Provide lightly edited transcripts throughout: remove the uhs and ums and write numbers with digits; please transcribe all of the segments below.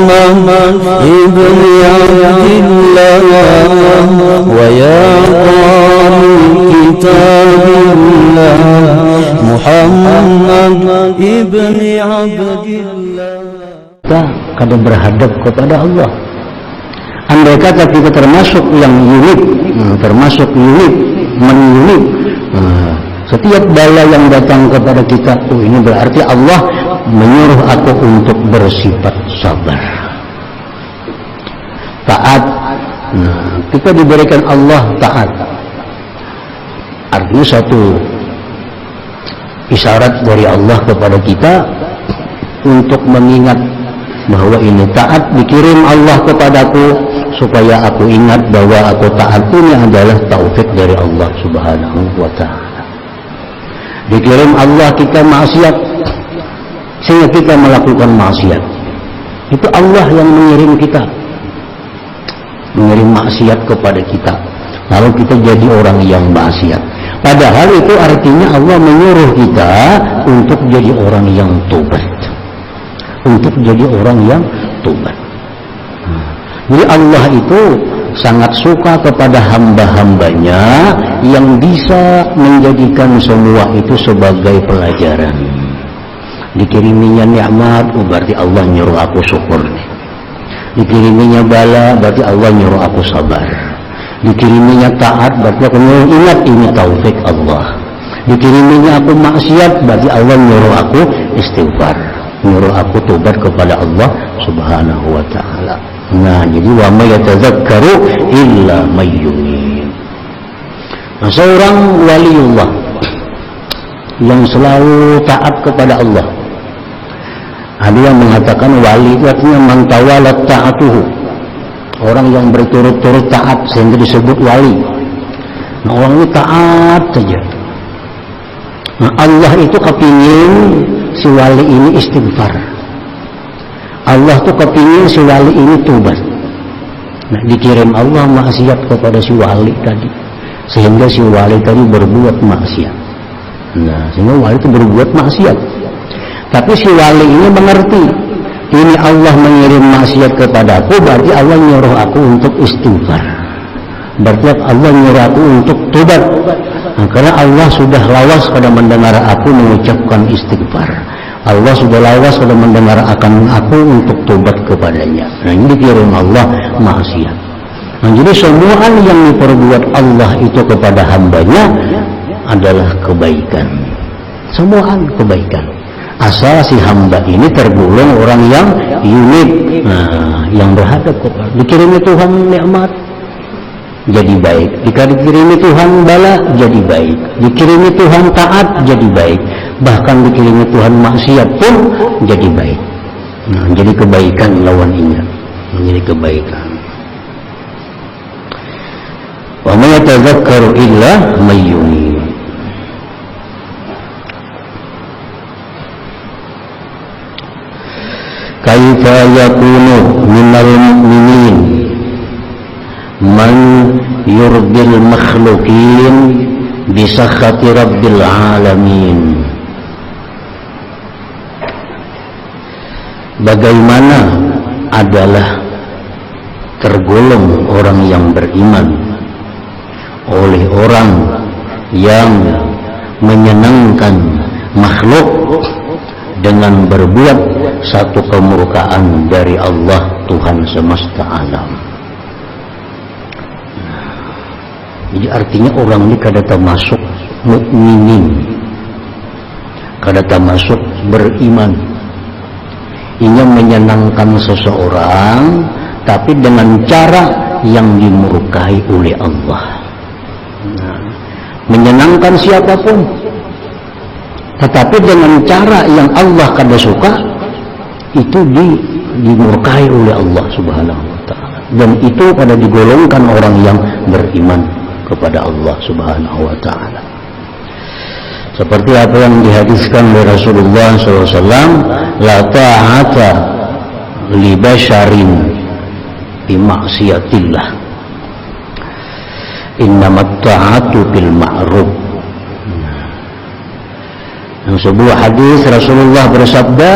ibn Abdillah wa ya qari kitabillah Muhammad ibn Abdillah. Kita kadang berhadap kepada Allah. Andai kata kita termasuk yang unik, menunik, setiap bala yang datang kepada kita, ini berarti Allah menyuruh aku untuk bersifat sabar, taat. Kita diberikan Allah taat, artinya satu isyarat dari Allah kepada kita untuk mengingat bahwa ini taat dikirim Allah kepadaku supaya aku ingat bahwa aku taat ini adalah taufik dari Allah Subhanahu wa ta'ala. Dikirim Allah kita maksiat sehingga kita melakukan maksiat. Itu Allah yang mengirim kita, mengirim maksiat kepada kita, lalu kita jadi orang yang maksiat. Padahal itu artinya Allah menyuruh kita untuk jadi orang yang tobat, untuk jadi orang yang tobat. Jadi Allah itu sangat suka kepada hamba-hambanya yang bisa menjadikan semua itu sebagai pelajaran. Dikiriminya nikmat, berarti Allah nyuruh aku syukur. Dikiriminya bala, berarti Allah nyuruh aku sabar. Dikiriminya taat, berarti aku nyuruh ingat ini taufik Allah. Dikiriminya aku maksiat, berarti Allah nyuruh aku istighfar, nyuruh aku tobat kepada Allah Subhanahu wa ta'ala. Nah, jadi wa may yatadzakkaru illa may yunib. Nah, seorang waliullah yang selalu taat kepada Allah. Ada yang mengatakan wali itu artinya man tawalat ta'atuhu, orang yang berturut-turut taat sehingga disebut wali. Nah, orang ini taat saja. Nah, Allah itu kepingin si wali ini istighfar. Allah tuh kepingin si wali ini tobat. Nah, dikirim Allah maksiat kepada si wali tadi, sehingga si wali tadi berbuat maksiat. Nah, sehingga wali itu berbuat maksiat. Tapi si wali ini mengerti, ini Allah mengirim maksiat kepadaku, berarti Allah nyuruh aku untuk istighfar. Berarti Allah nyuruh aku untuk tobat. Nah, karena Allah sudah lawas pada mendengar aku mengucapkan istighfar. Allah sudah lawas pada mendengar akan aku untuk tobat kepadanya. Nah, ini dikirim Allah maksiat. Nah, jadi semua yang diperbuat Allah itu kepada hambanya adalah kebaikan. Semua kebaikan. Asal si hamba ini tergolong orang yang unik, nah, yang berhadap kepada dikirimi Tuhan nikmat, jadi baik. Dikirimi Tuhan bala, jadi baik. Dikirimi Tuhan taat, jadi baik. Bahkan dikirimi Tuhan maksiat pun jadi baik. Nah, jadi kebaikan lawan ingat, menjadi kebaikan. Wa may yatadzakkaru illa may yunib. Kaifa yakunu minal mu'minin man yurdil makhluqin bisakhati rabbil alamin. Bagaimana adalah tergolong orang yang beriman oleh orang yang menyenangkan makhluk dengan berbuat satu kemurkaan dari Allah Tuhan semesta alam. Jadi artinya orang ini kada termasuk mukminin, kada termasuk beriman. Ini menyenangkan seseorang tapi dengan cara yang dimurkai oleh Allah. Nah, menyenangkan siapapun tetapi dengan cara yang Allah kada suka, itu dimurkai oleh Allah Subhanahu wa ta'ala. Dan itu pada digolongkan orang yang beriman kepada Allah Subhanahu wa ta'ala. Seperti apa yang dihadiskan oleh Rasulullah SAW, la ta'ata li basharin bi maksiatillah, innamat ta'atu bil ma'ruf. Yang sebuah hadis Rasulullah bersabda,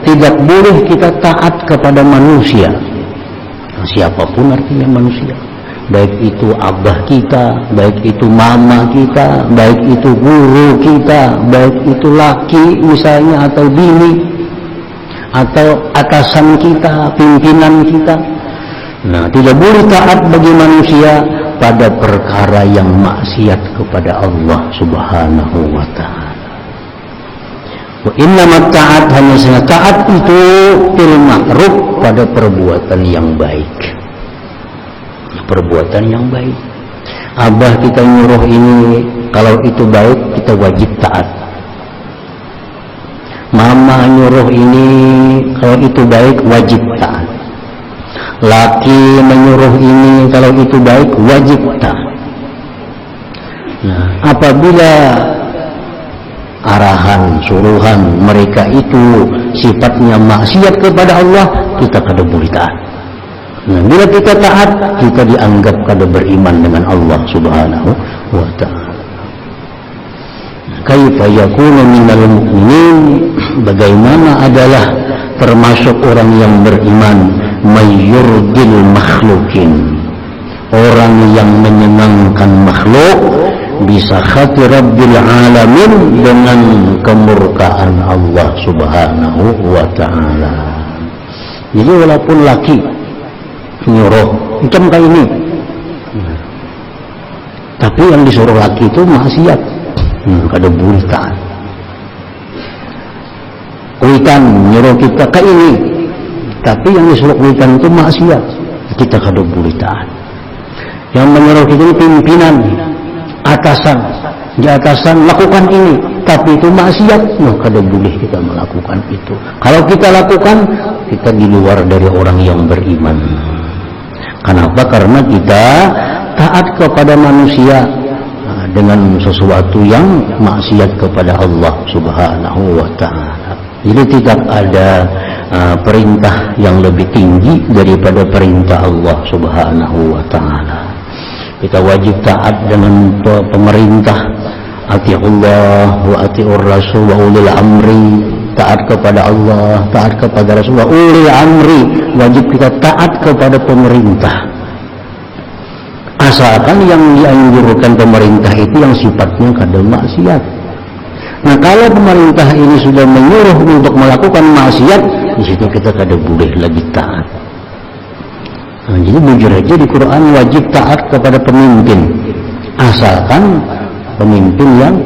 tidak boleh kita taat kepada manusia, siapapun artinya manusia, baik itu abah kita, baik itu mama kita, baik itu guru kita, baik itu laki misalnya atau bini, atau atasan kita, pimpinan kita. Nah, tidak boleh taat bagi manusia pada perkara yang maksiat kepada Allah Subhanahu wa ta'ala. Wa innamat ta'at, hanya saja taat itu fil ma'ruf, pada perbuatan yang baik. Perbuatan yang baik. Abah kita nyuruh ini, kalau itu baik kita wajib taat. Mama nyuruh ini, kalau itu baik wajib taat. Laki menyuruh ini, kalau itu baik wajib taat. Nah, apabila arahan, suruhan mereka itu sifatnya maksiat kepada Allah, kita kada boleh taat. Nah, bila kita taat, kita dianggap kada beriman dengan Allah Subhanahu wa ta'ala. Kaifa yakunu minal mu'minin, bagaimana adalah termasuk orang yang beriman, mayyurdil makhlukin, orang yang menyenangkan makhluk, bisa khati rabbil alamin, dengan kemurkaan Allah Subhanahu wa ta'ala. Jadi walaupun laki nyuruh macam kayak ini, tapi yang disuruh laki itu maksiat, kada boleh taat. Kuitan nyuruh kita kayak ini, tapi yang disuruh kuitan itu maksiat, kita kada boleh taat. Yang menyuruh kita ini pimpinan, atasan, di atasan lakukan ini, tapi itu maksiat, nah kada boleh kita melakukan itu. Kalau kita lakukan, kita di luar dari orang yang beriman. Kenapa? Karena kita taat kepada manusia dengan sesuatu yang maksiat kepada Allah Subhanahu wa ta'ala. Jadi tidak ada perintah yang lebih tinggi daripada perintah Allah Subhanahu wa ta'ala. Kita wajib taat dengan pemerintah, ati'ullah wa ati'ur rasul wa ulil amri, taat kepada Allah, taat kepada Rasul, wa ulil amri, wajib kita taat kepada pemerintah. Asalkan yang dianjurkan pemerintah itu yang sifatnya kada maksiat. Nah, kalau pemerintah ini sudah menyuruh untuk melakukan maksiat, di situ kita kada boleh lagi taat. Nah, jadi bujur aja di Quran wajib taat kepada pemimpin, asalkan pemimpin yang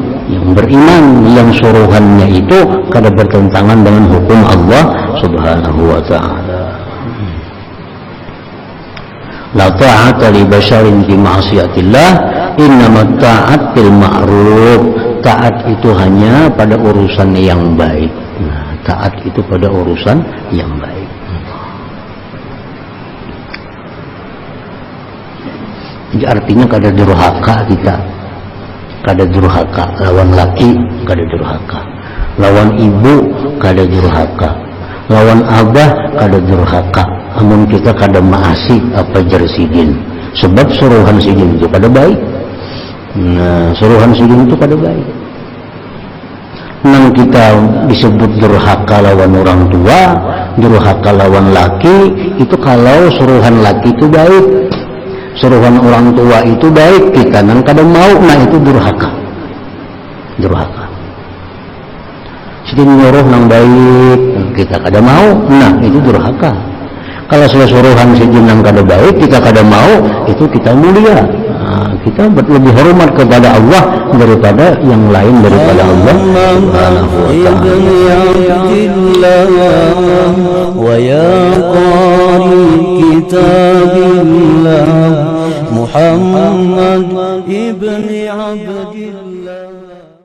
beriman, yang suruhannya itu kada bertentangan dengan hukum Allah Subhanahu wa ta'ala. La ta'ata li basyarin fi ma'siyatillah, innamat ta'at bil ma'ruf. Taat itu hanya pada urusan yang baik. Nah, taat itu pada urusan yang baik. Jadi artinya kada durhaka kita. Kada durhaka, lawan laki kada durhaka, lawan ibu kada durhaka, lawan abah kada durhaka. Amun kita kada maasi apa jersidin, sebab suruhan sidin itu kada baik. Nah, suruhan sidin itu kada baik. Nang kita disebut durhaka lawan orang tua, durhaka lawan laki, itu kalau suruhan laki itu baik, suruhan orang tua itu baik, kita nang kada mau, nah itu durhaka. Durhaka. Sidin nyuruh nang baik, kita kada mau, nah itu durhaka. Kalau suruhan sidin nang kada baik, kita kada mau, itu kita mulia. Nah, kita lebih hormat kepada Allah daripada yang lain daripada Allah Subhanahu wa ta'ala. Muhammad ibn Abdillah.